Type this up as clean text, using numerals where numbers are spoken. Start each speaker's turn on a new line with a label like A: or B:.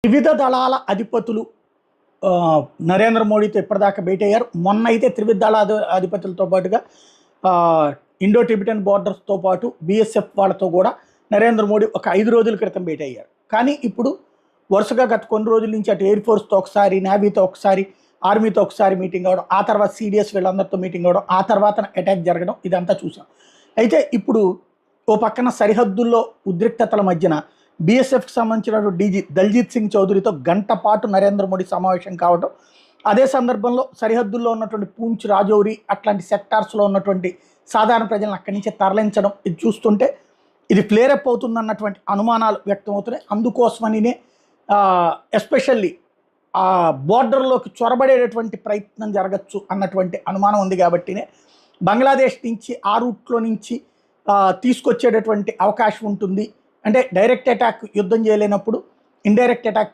A: వివిధ దళాల అధిపతులు నరేంద్ర మోడీతో ఇప్పటిదాకా భేటీ అయ్యారు. మొన్న అయితే త్రివిధ దళాల అధిపతులతో పాటుగా ఇండో టిబెటన్ బోర్డర్స్తో పాటు బీఎస్ఎఫ్ వాళ్ళతో కూడా నరేంద్ర మోడీ ఒక 5 రోజుల క్రితం భేటీ అయ్యారు. కానీ ఇప్పుడు వరుసగా గత కొన్ని రోజుల నుంచి అటు ఎయిర్ ఫోర్స్తో ఒకసారి, నేవీతో ఒకసారి, ఆర్మీతో ఒకసారి మీటింగ్ అవ్వడం, ఆ తర్వాత సిడిఎస్ వీళ్ళందరితో మీటింగ్ అవ్వడం, ఆ తర్వాత అటాక్ జరగడం ఇదంతా చూసాం. అయితే ఇప్పుడు ఓ పక్కన సరిహద్దుల్లో ఉద్రిక్తతల మధ్యన బీఎస్ఎఫ్కి సంబంధించినటువంటి డీజీ దల్జీత్ సింగ్ చౌదరితో గంట పాటు నరేంద్ర మోడీ సమావేశం కావడం, అదే సందర్భంలో సరిహద్దుల్లో ఉన్నటువంటి పూంచ్, రాజౌరి అట్లాంటి సెక్టార్స్లో ఉన్నటువంటి సాధారణ ప్రజలను అక్కడి నుంచి తరలించడం ఇది చూస్తుంటే ఇది ఫ్లేరప్ అవుతుందన్నటువంటి అనుమానాలు వ్యక్తమవుతున్నాయి. అందుకోసమనినే ఎస్పెషల్లీ ఆ బోర్డర్లోకి చొరబడేటటువంటి ప్రయత్నం జరగచ్చు అన్నటువంటి అనుమానం ఉంది. కాబట్టినే బంగ్లాదేశ్ నుంచి ఆ రూట్లో నుంచి తీసుకొచ్చేటటువంటి అవకాశం ఉంటుంది. అంటే డైరెక్ట్ అటాక్ యుద్ధం చేయలేనప్పుడు ఇండైరెక్ట్ అటాక్